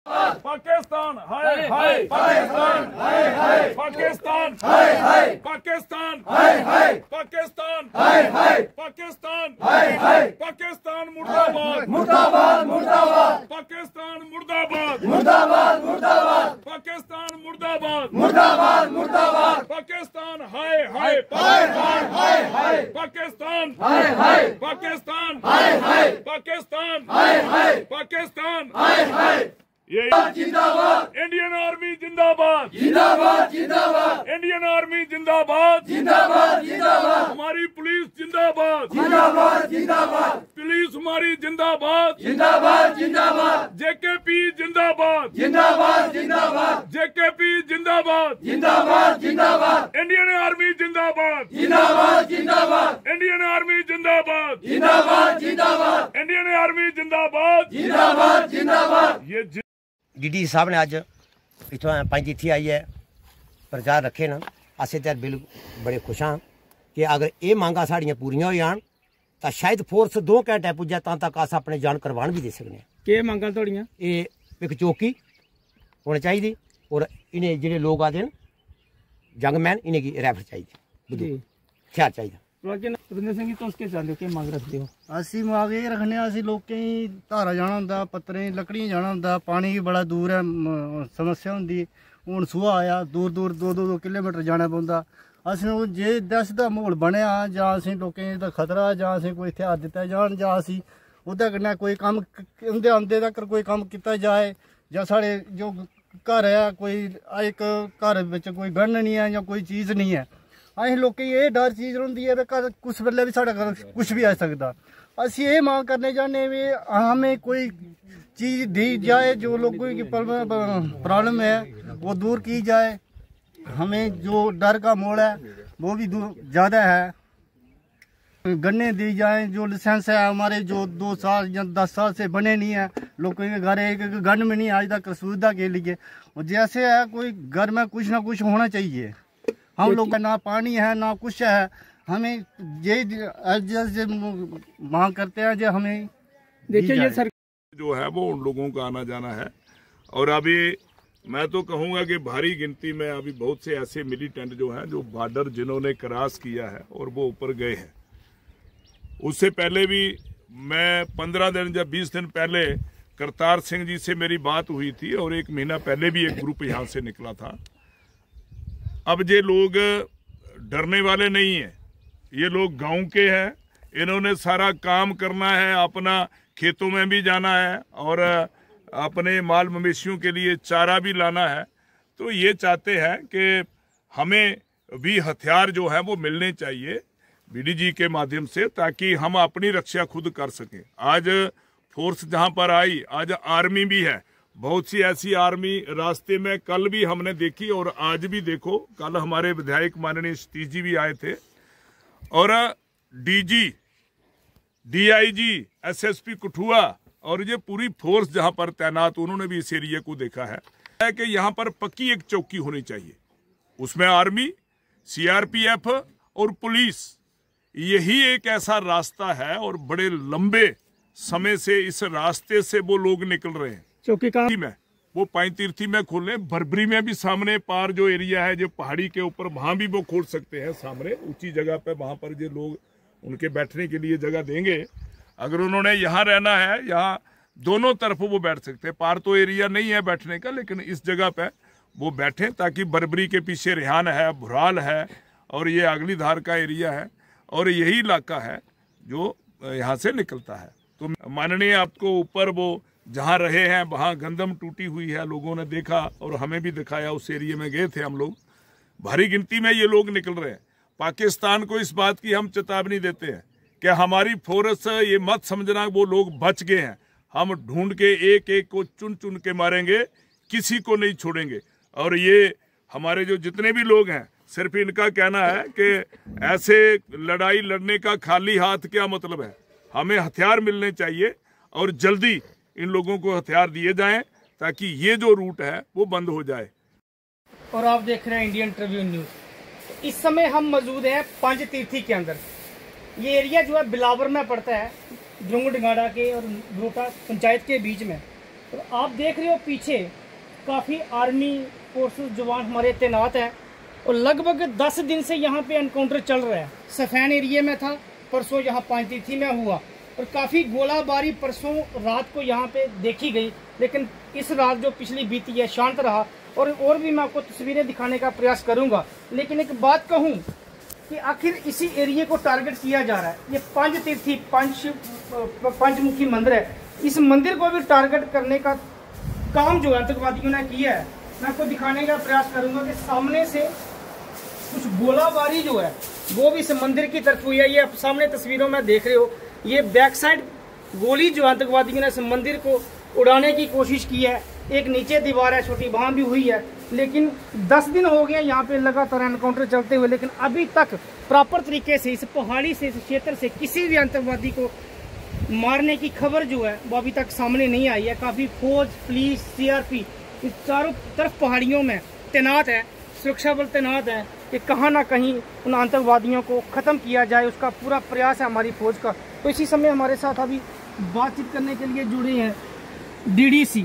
पाकिस्तान हाय हाय, पाकिस्तान हाय हाय, पाकिस्तान हाय हाय, पाकिस्तान हाय हाय, पाकिस्तान हाय हाय, पाकिस्तान हाय हाय, पाकिस्तान मुर्दाबाद मुर्दाबाद मुर्दाबाद, पाकिस्तान मुर्दाबाद मुर्दाबाद मुर्दाबाद, पाकिस्तान मुर्दाबाद मुर्दाबाद मुर्दाबाद, पाकिस्तान हाय हाय, पाकिस्तान हाय हाय, पाकिस्तान हाय हाय, पाकिस्तान हाय हाय, पाकिस्तान हाय हाय, पाकिस्तान हाय हाय। ये जिंदाबाद, इंडियन आर्मी जिंदाबाद जिंदाबाद जिंदाबाद, इंडियन आर्मी जिंदाबाद जिंदाबाद जिंदाबाद, हमारी पुलिस जिंदाबाद जिंदाबाद जिंदाबाद, पुलिस हमारी जिंदाबाद जिंदाबाद जिंदाबाद, जेकेपी जिंदाबाद जिंदाबाद जिंदाबाद, जेकेपी जिंदाबाद जिंदाबाद जिंदाबाद, इंडियन आर्मी जिंदाबाद जिंदाबाद जिंदाबाद, इंडियन आर्मी जिंदाबाद जिंदाबाद जिंदाबाद, इंडियन आर्मी जिंदाबाद जिंदाबाद जिंदाबाद। ये डी साहब ने अज इतों पंज इत्थे आई है प्रचार रखे न, असें ते बिल्कुल बड़े खुश हाँ कि अगर ये मांगा साड़ियाँ पूरियां हो जान तो शायद फोर्स 2 घंटे पुज्जे तां तक अस अपने जान करवान भी दे सकने। केह् मंगां थोड़ियां? ये एक चौकी होनी चाहिए और इन्हें जेह्ड़े लोग आते हैं जंगमैन इन्हें रैफल चाहिए, हथियार चाहिए। रविंदर सिंह जी तुस केह् चाहंदे हो, केह् मंग रखदे हो? असी मंग ये रखने असी लोकें धारा जाना होंदा, पत्तरें लकड़ियां जाना होंदा, पानी भी बड़ा दूर है समस्या होंदी। हूँ सूहा आया दूर दूर 2-2 किलोमीटर जाना पौंदा। असें जे दहशत दा माहौल बनेआ जां असें लोकें दा खतरा जां असें कोई हथियार दित्ते जान जां असी ओह्दे कन्नै कोई कम्म उं'दे आंदे तक्कर कोई कम्म कीता जाए जां साढ़े जो घर है कोई इक घर बिच कोई गन नहीं है जां कोई चीज़ नहीं है, असें लोकें ये डर चीज़ रौंह्दी है घर कुछ बेल्ले भी साढ़े घर कुछ भी आई सकदा। असी ये मांग करने चाहने भी हमें कोई चीज़ दी जाए जो लोगों की प्रॉब्लम है वो दूर की जाए। हमें जो डर का मोड़ है वो भी ज़्यादा है। गन्ने दी जाए, जो लाइसेंस है हमारे जो 2 साल या 10 साल से बने नहीं है, लोगों के घर एक गन में नहीं आज तक सुविधा के लिए। और जैसे है कोई घर में कुछ ना कुछ होना चाहिए। हम लोग ना पानी है ना कुछ है, हमें ये जैसे मांग करते हैं जो हमें देखिए ये सर जो है वो उन लोगों का आना जाना है। और अभी मैं तो कहूँगा कि भारी गिनती में अभी बहुत से ऐसे मिलिटेंट जो हैं जो बॉर्डर जिन्होंने क्रॉस किया है और वो ऊपर गए हैं। उससे पहले भी मैं 15 दिन या 20 दिन पहले करतार सिंह जी से मेरी बात हुई थी और 1 महीना पहले भी एक ग्रुप यहाँ से निकला था। अब ये लोग डरने वाले नहीं हैं, ये लोग गांव के हैं, इन्होंने सारा काम करना है, अपना खेतों में भी जाना है और अपने माल मवेशियों के लिए चारा भी लाना है। तो ये चाहते हैं कि हमें भी हथियार जो है वो मिलने चाहिए बीडीजी के माध्यम से, ताकि हम अपनी रक्षा खुद कर सकें। आज फोर्स जहां पर आई, आज आर्मी भी है, बहुत सी ऐसी आर्मी रास्ते में कल भी हमने देखी और आज भी देखो। कल हमारे विधायक माननीय सतीश जी भी आए थे और डीजी, डीआईजी, एसएसपी कठुआ और ये पूरी फोर्स जहां पर तैनात, उन्होंने भी इस एरिया को देखा है कि यहाँ पर पक्की एक चौकी होनी चाहिए, उसमें आर्मी, सीआरपीएफ और पुलिस। यही एक ऐसा रास्ता है और बड़े लंबे समय से इस रास्ते से वो लोग निकल रहे हैं। चौकी का में वो पाईतीर्थी में खोले, बरबरी में भी सामने पार जो एरिया है जो पहाड़ी के ऊपर, वहां भी वो खोल सकते हैं सामने ऊंची जगह पे। वहां पर जो लोग उनके बैठने के लिए जगह देंगे, अगर उन्होंने यहाँ रहना है, यहाँ दोनों तरफ वो बैठ सकते हैं। पार तो एरिया नहीं है बैठने का, लेकिन इस जगह पे वो बैठे, ताकि बरबरी के पीछे रेहान है, भुराल है और ये अगली धार का एरिया है और यही इलाका है जो यहाँ से निकलता है। तो माननीय आपको ऊपर वो जहाँ रहे हैं वहाँ गंदम टूटी हुई है, लोगों ने देखा और हमें भी दिखाया, उस एरिया में गए थे हम लोग। भारी गिनती में ये लोग निकल रहे हैं। पाकिस्तान को इस बात की हम चेतावनी देते हैं कि हमारी फोर्स, ये मत समझना वो लोग बच गए हैं, हम ढूंढ के एक एक को चुन चुन के मारेंगे, किसी को नहीं छोड़ेंगे। और ये हमारे जो जितने भी लोग हैं, सिर्फ इनका कहना है कि ऐसे लड़ाई लड़ने का खाली हाथ क्या मतलब है, हमें हथियार मिलने चाहिए और जल्दी इन लोगों को हथियार दिए जाएं ताकि ये जो रूट है वो बंद हो जाए। और आप देख रहे हैं इंडियन ट्रिब्यून न्यूज। इस समय हम मौजूद हैं पंजतीर्थी के अंदर। ये एरिया जो है बिलावर में पड़ता है, ड्रुंगडगाड़ा के और ब्रोटा पंचायत के बीच में। तो आप देख रहे हो पीछे काफ़ी आर्मी फोर्सेस जवान हमारे तैनात हैं और लगभग 10 दिन से यहाँ पे एनकाउंटर चल रहा है। सफैन एरिया में था, परसों यहाँ पांचतीर्थी में हुआ और काफ़ी गोलाबारी परसों रात को यहाँ पे देखी गई, लेकिन इस रात जो पिछली बीती है शांत रहा। और भी मैं आपको तस्वीरें दिखाने का प्रयास करूँगा, लेकिन एक बात कहूँ कि आखिर इसी एरिया को टारगेट किया जा रहा है। ये पंचतीर्थी पंचमुखी मंदिर है, इस मंदिर को भी टारगेट करने का काम जो आतंकवादियों ने किया है, मैं आपको दिखाने का प्रयास करूंगा कि सामने से कुछ गोलाबारी जो है वो भी इस मंदिर की तरफ हुई है। ये आप सामने तस्वीरों में देख रहे हो, ये बैक साइड गोली जो आतंकवादियों ने इस मंदिर को उड़ाने की कोशिश की है। एक नीचे दीवार है छोटी, वहाँ भी हुई है, लेकिन 10 दिन हो गए यहाँ पे लगातार एनकाउंटर चलते हुए, लेकिन अभी तक प्रॉपर तरीके से इस पहाड़ी से, इस क्षेत्र से किसी भी आतंकवादी को मारने की खबर जो है वो अभी तक सामने नहीं आई है। काफ़ी फौज, पुलिस, सीआरपी इस चारों तरफ पहाड़ियों में तैनात है, सुरक्षा बल तैनात है कि कहाँ ना कहीं उन आतंकवादियों को ख़त्म किया जाए, उसका पूरा प्रयास है हमारी फौज का। तो इसी समय हमारे साथ अभी बातचीत करने के लिए जुड़े हैं DDC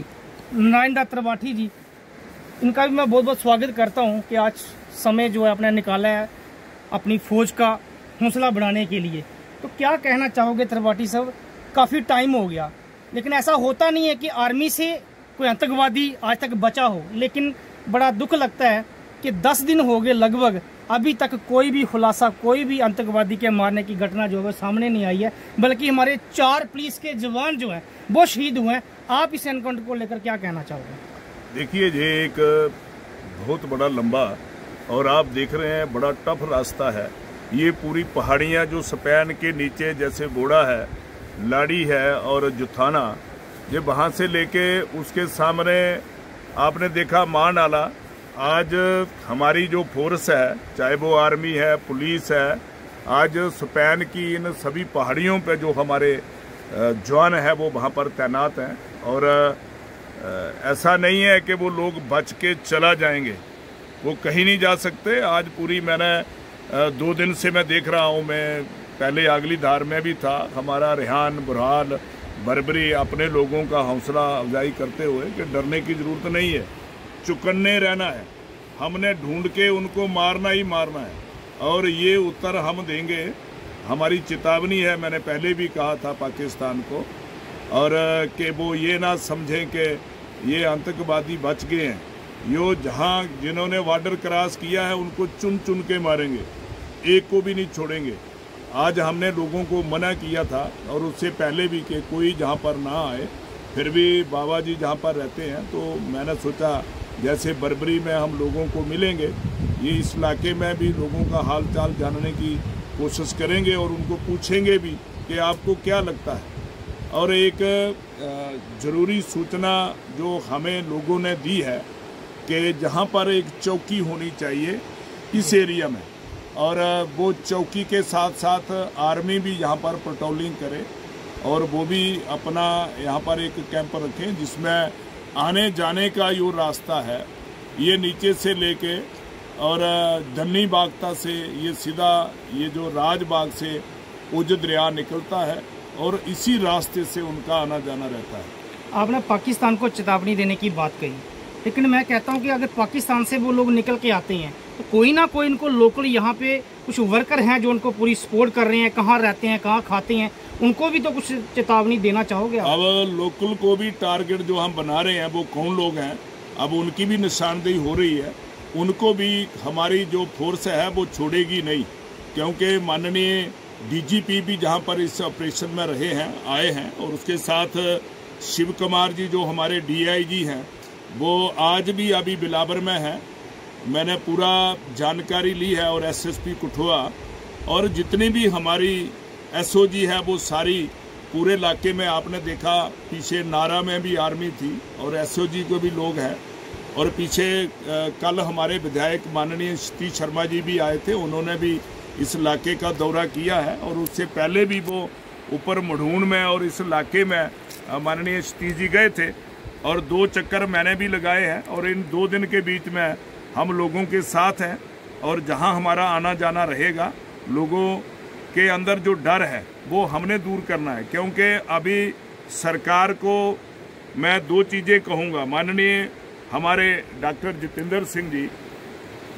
नारायण दत्त त्रिपाठी जी। इनका भी मैं बहुत बहुत स्वागत करता हूं कि आज समय जो है अपने निकाला है अपनी फौज का हौसला बढ़ाने के लिए। तो क्या कहना चाहोगे त्रिपाठी साहब? काफ़ी टाइम हो गया, लेकिन ऐसा होता नहीं है कि आर्मी से कोई आतंकवादी आज तक बचा हो, लेकिन बड़ा दुख लगता है कि 10 दिन हो गए लगभग, अभी तक कोई भी खुलासा, कोई भी आतंकवादी के मारने की घटना जो है सामने नहीं आई है, बल्कि हमारे 4 पुलिस के जवान जो हैं वो शहीद हुए हैं। आप इस एनकाउंटर को लेकर क्या कहना चाहोगे? देखिए, ये एक बहुत बड़ा लंबा और आप देख रहे हैं बड़ा टफ रास्ता है। ये पूरी पहाड़ियाँ जो स्पैन के नीचे जैसे बोड़ा है, लाड़ी है और जुथाना, ये वहाँ से लेके उसके सामने आपने देखा मान नाला। आज हमारी जो फोर्स है, चाहे वो आर्मी है, पुलिस है, आज स्पैन की इन सभी पहाड़ियों पे जो हमारे जवान है वो वहाँ पर तैनात हैं। और ऐसा नहीं है कि वो लोग बच के चला जाएंगे, वो कहीं नहीं जा सकते। आज पूरी मैंने 2 दिन से मैं देख रहा हूँ, मैं पहले अगली धार में भी था, हमारा रेहान, बुरहान, बरबरी अपने लोगों का हौसला अफजाई करते हुए कि डरने की ज़रूरत नहीं है, चुकन्ने रहना है, हमने ढूंढ के उनको मारना ही मारना है और ये उत्तर हम देंगे। हमारी चेतावनी है, मैंने पहले भी कहा था पाकिस्तान को, और कि वो ये ना समझें कि ये आतंकवादी बच गए हैं। यो जहाँ जिन्होंने बॉर्डर क्रॉस किया है उनको चुन चुन के मारेंगे, एक को भी नहीं छोड़ेंगे। आज हमने लोगों को मना किया था और उससे पहले भी कि कोई जहाँ पर ना आए, फिर भी बाबा जी जहाँ पर रहते हैं तो मैंने सोचा जैसे बरबरी में हम लोगों को मिलेंगे, ये इस इलाके में भी लोगों का हाल चाल जानने की कोशिश करेंगे और उनको पूछेंगे भी कि आपको क्या लगता है। और एक ज़रूरी सूचना जो हमें लोगों ने दी है कि जहाँ पर एक चौकी होनी चाहिए इस एरिया में, और वो चौकी के साथ साथ आर्मी भी यहाँ पर पेट्रोलिंग करे और वो भी अपना यहाँ पर एक कैंप रखें जिसमें आने जाने का जो रास्ता है ये नीचे से लेके और धन्नी बागता से ये सीधा ये जो राजबाग से उज दरिया निकलता है और इसी रास्ते से उनका आना जाना रहता है। आपने पाकिस्तान को चेतावनी देने की बात कही, लेकिन मैं कहता हूं कि अगर पाकिस्तान से वो लोग निकल के आते हैं तो कोई ना कोई इनको लोकल यहाँ पे कुछ वर्कर हैं जो उनको पूरी सपोर्ट कर रहे हैं, कहाँ रहते हैं, कहाँ खाते हैं, उनको भी तो कुछ चेतावनी देना चाहोगे आप? अब लोकल को भी टारगेट जो हम बना रहे हैं वो कौन लोग हैं, अब उनकी भी निशानदेही हो रही है। उनको भी हमारी जो फोर्स है वो छोड़ेगी नहीं, क्योंकि माननीय DGP भी जहाँ पर इस ऑपरेशन में रहे हैं, आए हैं, और उसके साथ शिव कुमार जी जो हमारे DIG हैं वो आज भी अभी बिलावर में हैं। मैंने पूरा जानकारी ली है और SSP कठुआ और जितनी भी हमारी SOG है वो सारी पूरे इलाके में, आपने देखा पीछे नारा में भी आर्मी थी और SOG को भी लोग हैं। और पीछे कल हमारे विधायक माननीय सतीश शर्मा जी भी आए थे, उन्होंने भी इस इलाके का दौरा किया है और उससे पहले भी वो ऊपर मढ़ून में और इस इलाके में माननीय सतीश जी गए थे और 2 चक्कर मैंने भी लगाए हैं। और इन 2 दिन के बीच में हम लोगों के साथ हैं और जहां हमारा आना जाना रहेगा, लोगों के अंदर जो डर है वो हमने दूर करना है, क्योंकि अभी सरकार को मैं 2 चीज़ें कहूँगा। माननीय हमारे डॉक्टर जितेंद्र सिंह जी,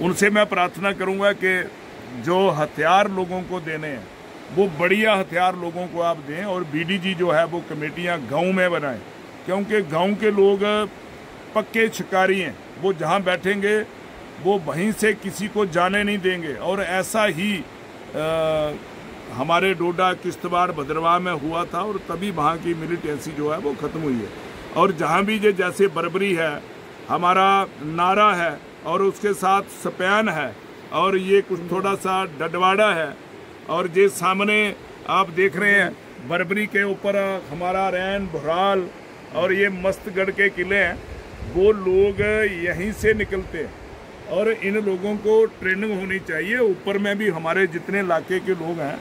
उनसे मैं प्रार्थना करूँगा कि जो हथियार लोगों को देने हैं वो बढ़िया हथियार लोगों को आप दें, और बीडीजी जो है वो कमेटियाँ गाँव में बनाएं, क्योंकि गांव के लोग पक्के शिकारी हैं। वो जहां बैठेंगे वो वहीं से किसी को जाने नहीं देंगे। और ऐसा ही हमारे डोडा, किश्तवाड़, भद्रवाह में हुआ था, और तभी वहां की मिलिटेंसी जो है वो ख़त्म हुई है। और जहां भी ये जैसे बर्बरी है, हमारा नारा है, और उसके साथ सपैन है, और ये कुछ थोड़ा सा डडवाड़ा है, और ये सामने आप देख रहे हैं बर्बरी के ऊपर हमारा रैन, भुराल और ये मस्तगढ़ के किले हैं। वो लोग यहीं से निकलते हैं, और इन लोगों को ट्रेनिंग होनी चाहिए। ऊपर में भी हमारे जितने इलाके के लोग हैं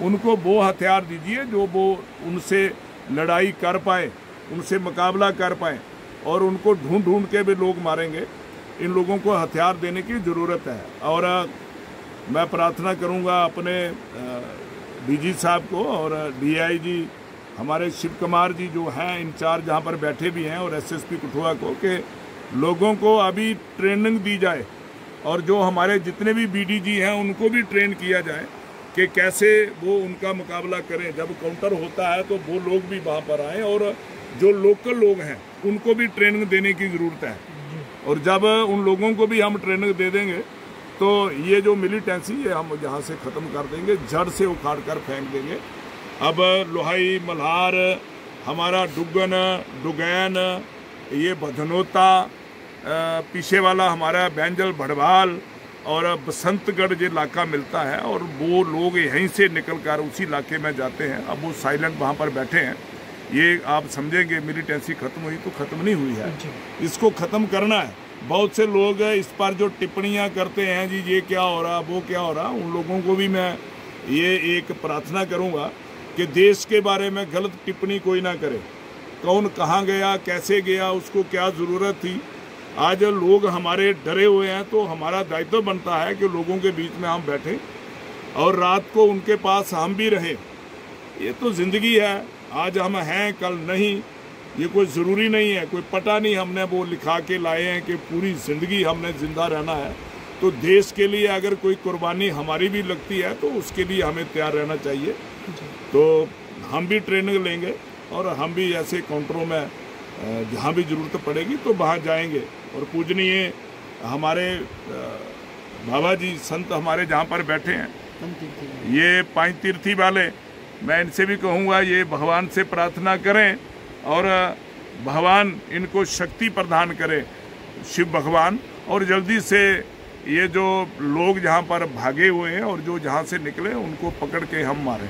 उनको वो हथियार दीजिए जो वो उनसे लड़ाई कर पाए, उनसे मुकाबला कर पाए, और उनको ढूंढ ढूंढ के भी लोग मारेंगे। इन लोगों को हथियार देने की ज़रूरत है। और मैं प्रार्थना करूंगा अपने डीजी साहब को और डीआईजी हमारे शिव कुमार जी जो हैं इंचार्ज जहाँ पर बैठे भी हैं, और एसएसपी कठुआ को, कि लोगों को अभी ट्रेनिंग दी जाए, और जो हमारे जितने भी बीडीजी हैं उनको भी ट्रेन किया जाए कि कैसे वो उनका मुकाबला करें। जब काउंटर होता है तो वो लोग भी वहाँ पर आएँ, और जो लोकल लोग हैं उनको भी ट्रेनिंग देने की ज़रूरत है। और जब उन लोगों को भी हम ट्रेनिंग दे देंगे तो ये जो मिलिटेंसी है हम यहाँ से ख़त्म कर देंगे, जड़ से उखाड़ कर फेंक देंगे। अब लोहाई, मल्हार, हमारा डुगन, डुगैन, ये बधनोता, पीछे वाला हमारा बैंजल, भड़वाल और बसंतगढ़ जो इलाका मिलता है, और वो लोग यहीं से निकल कर उसी इलाके में जाते हैं। अब वो साइलेंट वहाँ पर बैठे हैं। ये आप समझेंगे मिलिटेंसी ख़त्म हुई तो ख़त्म नहीं हुई है, इसको ख़त्म करना है। बहुत से लोग इस पर जो टिप्पणियाँ करते हैं, जी ये क्या हो रहा, वो क्या हो रहा, उन लोगों को भी मैं ये एक प्रार्थना करूँगा कि देश के बारे में गलत टिप्पणी कोई ना करे। कौन कहाँ गया, कैसे गया, उसको क्या ज़रूरत थी। आज लोग हमारे डरे हुए हैं, तो हमारा दायित्व बनता है कि लोगों के बीच में हम बैठें और रात को उनके पास हम भी रहें। ये तो ज़िंदगी है, आज हम हैं कल नहीं, ये कोई ज़रूरी नहीं है, कोई पता नहीं हमने वो लिखा के लाए हैं कि पूरी ज़िंदगी हमने ज़िंदा रहना है। तो देश के लिए अगर कोई कुर्बानी हमारी भी लगती है तो उसके लिए हमें तैयार रहना चाहिए। तो हम भी ट्रेनिंग लेंगे, और हम भी ऐसे काउंटरों में जहाँ भी ज़रूरत पड़ेगी तो वहाँ जाएंगे। और पूजनीय हमारे बाबा जी संत हमारे जहाँ पर बैठे हैं, ये 5 तीर्थी वाले, मैं इनसे भी कहूँगा ये भगवान से प्रार्थना करें और भगवान इनको शक्ति प्रदान करे, शिव भगवान, और जल्दी से ये जो लोग जहाँ पर भागे हुए हैं और जो जहाँ से निकले उनको पकड़ के हम मारें।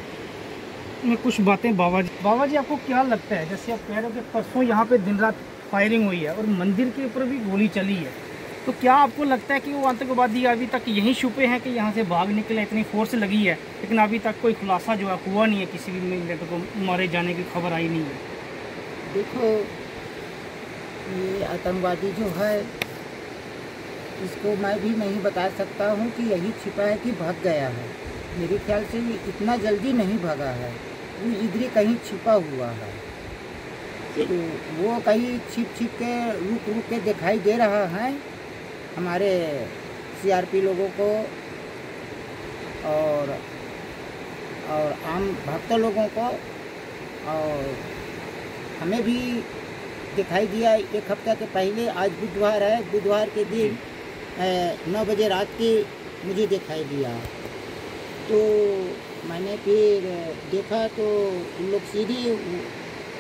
मैं कुछ बातें बाबा जी आपको क्या लगता है, जैसे आप कह रहे हो कि परसों यहाँ पे दिन रात फायरिंग हुई है और मंदिर के ऊपर भी गोली चली है, तो क्या आपको लगता है कि वो आतंकवादी अभी तक यहीं छुपे हैं कि यहाँ से भाग निकले? इतनी फोर्स लगी है लेकिन अभी तक कोई खुलासा जो है हुआ नहीं है, किसी भी मिलिटेंट को मारे जाने की खबर आई नहीं है। देखो, ये आतंकवादी जो है इसको मैं भी नहीं बता सकता हूँ कि यही छिपा है कि भाग गया है। मेरे ख्याल से ये इतना जल्दी नहीं भागा है, वो इधर कहीं छिपा हुआ है। तो वो कहीं छिप के रुक के दिखाई दे रहा है हमारे सीआरपी लोगों को और आम भक्त लोगों को, और हमें भी दिखाई दिया 1 हफ्ते के पहले। आज बुधवार है, बुधवार के दिन 9 बजे रात के मुझे दिखाई दिया। तो मैंने फिर देखा तो उन लोग सीधी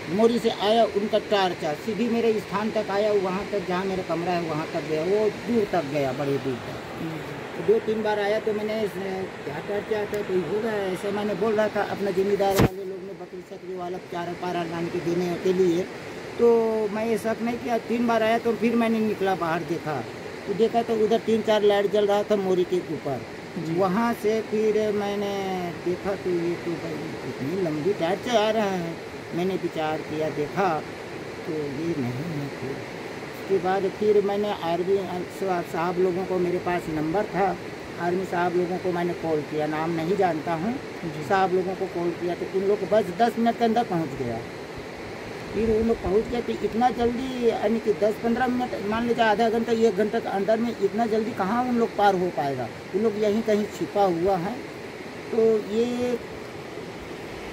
मोरी से आया, उनका टार्चा सीधी मेरे स्थान तक आया, वहाँ तक जहाँ मेरा कमरा है वहाँ तक गया, वो दूर तक गया, बड़ी दूर तक। तो 2-3 बार आया तो मैंने क्या टार्चा आता है कोई होगा ऐसे मैंने बोल रहा था। अपना ज़िम्मेदार वाले लोग ने बकरी सकरी वाला 4 पारा लान के देने के लिए, तो मैं ये शक नहीं किया। 3 बार आया तो फिर मैंने निकला बाहर, देखा तो उधर 3-4 लाइट जल रहा था मोरी के ऊपर। वहाँ से फिर मैंने देखा तो ये तो भाई इतनी लंबी टार्चा आ रहा है। मैंने विचार किया, देखा तो ये नहीं है। फिर उसके बाद फिर मैंने आर्मी साहब लोगों को, मेरे पास नंबर था, आर्मी साहब लोगों को मैंने कॉल किया, नाम नहीं जानता हूँ, साहब लोगों को कॉल किया तो उन लोग बस 10 मिनट के अंदर पहुँच गया। फिर वो लोग पहुँच गए। तो इतना जल्दी यानी कि 10-15 मिनट, मान लीजिए आधा घंटा 1 घंटे के अंदर में इतना जल्दी कहाँ उन लोग पार हो पाएगा। उन लोग यहीं कहीं छिपा हुआ है। तो ये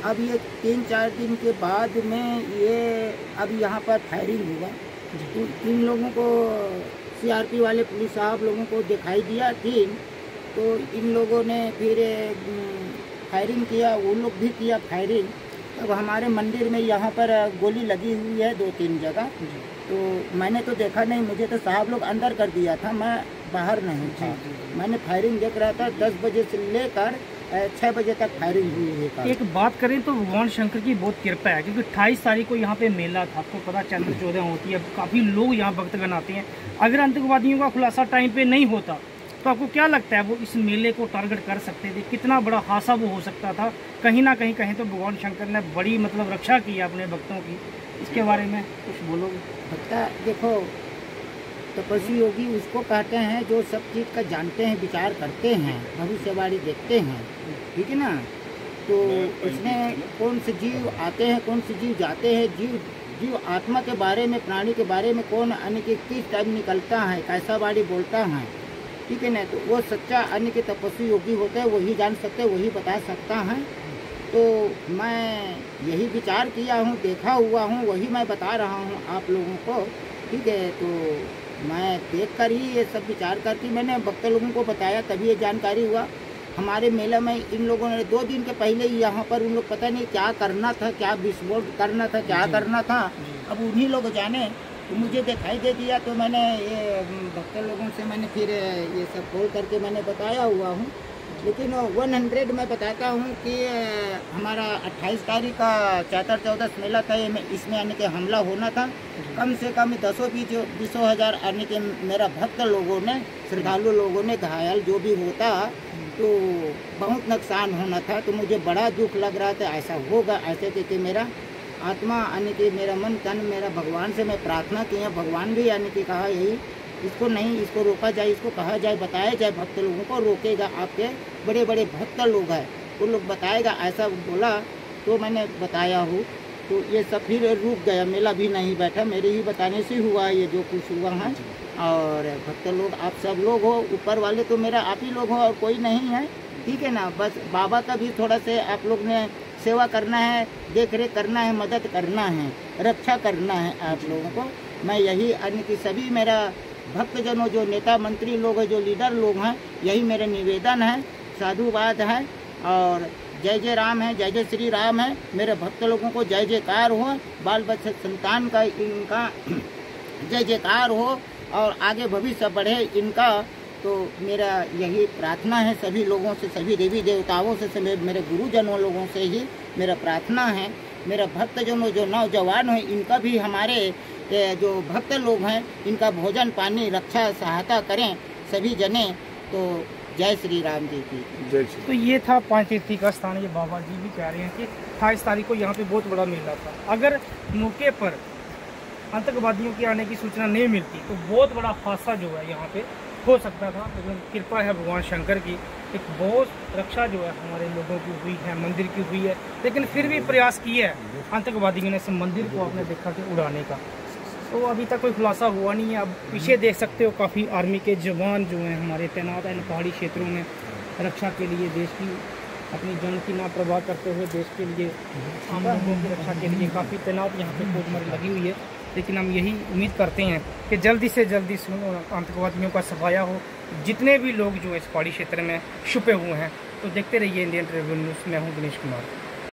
अब ये 3-4 दिन के बाद में ये अब यहाँ पर फायरिंग हुआ। तो इन लोगों को CRP वाले पुलिस साहब लोगों को दिखाई दिया ठीक, तो इन लोगों ने फिर फायरिंग किया, वो लोग भी किया फायरिंग। अब हमारे मंदिर में यहाँ पर गोली लगी हुई है 2-3 जगह। तो मैंने तो देखा नहीं, मुझे तो साहब लोग अंदर कर दिया था, मैं बाहर नहीं था। मैंने फायरिंग देख रहा था। 10 बजे से लेकर 6 बजे तक फायरिंग हुई है। एक बात करें तो भगवान शंकर की बहुत कृपा है, क्योंकि 28 तारीख को यहाँ पे मेला था, आपको पता चंद्र चौदह होती है, काफ़ी लोग यहाँ भक्तगण आते हैं। अगर आतंकवादियों का खुलासा टाइम पे नहीं होता तो आपको क्या लगता है वो इस मेले को टारगेट कर सकते थे? कितना बड़ा हादसा वो हो सकता था? कहीं ना कहीं तो भगवान शंकर ने बड़ी मतलब रक्षा की है अपने भक्तों की। इसके बारे में कुछ बोलोगे? भक्ता देखो, तपस्वी योगी उसको कहते हैं जो सब चीज़ का जानते हैं, विचार करते हैं, भविष्यवाणी देखते हैं, ठीक है ना। तो उसमें कौन से जीव आते हैं, कौन से जीव जाते हैं, जीव आत्मा के बारे में, प्राणी के बारे में कौन अन्य के किस टाइम निकलता है, कैसा वाणी बोलता है, ठीक है ना। तो वो सच्चा अन्य के तपस्वी योगी होते हैं, वही जान सकते हैं, वही बता सकता है। तो मैं यही विचार किया हूँ, देखा हुआ हूँ, वही मैं बता रहा हूँ आप लोगों को, ठीक है। तो मैं देख कर ही ये सब विचार करके मैंने भक्त लोगों को बताया, तभी ये जानकारी हुआ। हमारे मेला में इन लोगों ने 2 दिन के पहले ही यहाँ पर उन लोग पता नहीं क्या करना था, क्या विस्फोट करना था, क्या करना था, अब उन्हीं लोग जाने। तो मुझे दिखाई दे दिया, तो मैंने ये भक्त लोगों से मैंने फिर ये सब कॉल करके मैंने बताया हुआ हूँ। लेकिन 100 मैं बताता हूँ कि हमारा 28 तारीख का चैतर चौदस मेला था, इसमें यानी कि हमला होना था। कम से कम 10-20 हज़ार यानी कि मेरा भक्त लोगों ने, श्रद्धालु लोगों ने, घायल जो भी होता तो बहुत नुकसान होना था। तो मुझे बड़ा दुख लग रहा था ऐसा होगा, ऐसे कि मेरा आत्मा यानी कि मेरा मन तन मेरा भगवान से मैं प्रार्थना की है। भगवान भी यानी कि कहा यही, इसको नहीं, इसको रोका जाए, इसको कहा जाए, बताया जाए, भक्त लोगों को रोकेगा। आपके बड़े बड़े भक्त लोग हैं, वो लोग बताएगा, ऐसा बोला तो मैंने बताया हूँ। तो ये सब फिर रुक गया, मेला भी नहीं बैठा, मेरे ही बताने से हुआ ये जो कुछ हुआ है। और भक्त लोग आप सब लोग हो, ऊपर वाले तो मेरा आप ही लोग हो और कोई नहीं है, ठीक है ना। बस बाबा का भी थोड़ा से आप लोग ने सेवा करना है, देख रेख करना है, मदद करना है, रक्षा करना है आप लोगों को। मैं यही अन्य की सभी मेरा भक्तजनों, जो नेता मंत्री लोग हैं, जो लीडर लोग हैं, यही मेरा निवेदन है, साधुवाद है और जय जय राम है, जय जय श्री राम है। मेरे भक्त लोगों को जय जयकार हो, बाल बच्चे संतान का इनका जय जयकार हो और आगे भविष्य बढ़े इनका। तो मेरा यही प्रार्थना है सभी लोगों से, सभी देवी देवताओं से, मेरे गुरुजनों लोगों से ही मेरा प्रार्थना है। मेरा भक्तजनों जो नौजवान हैं, इनका भी हमारे जो भक्त लोग हैं, इनका भोजन पानी रक्षा सहायता करें सभी जने। तो जय श्री राम जी की जय। तो ये था पंचतीर्थी का स्थान। ये बाबा जी भी कह रहे हैं कि 28 तारीख को यहाँ पे बहुत बड़ा मेला था। अगर मौके पर आतंकवादियों के आने की सूचना नहीं मिलती तो बहुत बड़ा हादसा जो है यहाँ पे हो सकता था। लेकिन कृपा है भगवान शंकर की, एक बहुत रक्षा जो है हमारे लोगों की हुई है, मंदिर की हुई है। लेकिन फिर भी प्रयास किया है आतंकवादियों ने इस मंदिर को आपने देखा कि उड़ाने का, तो अभी तक कोई खुलासा हुआ नहीं है। अब पीछे देख सकते हो काफ़ी आर्मी के जवान जो हैं हमारे तैनात हैं पहाड़ी क्षेत्रों में रक्षा के लिए, देश की अपनी जान की ना परवाह करते हुए देश के लिए, आम लोगों की रक्षा के लिए काफ़ी तैनात यहाँ पे फौजमरी लगी हुई है। लेकिन हम यही उम्मीद करते हैं कि जल्दी से जल्दी आतंकवादियों का सफाया हो, जितने भी लोग जो इस पहाड़ी क्षेत्र में छुपे हुए हैं। तो देखते रहिए इंडियन ट्रिब्यून न्यूज़। मैं हूँ दिनेश कुमार।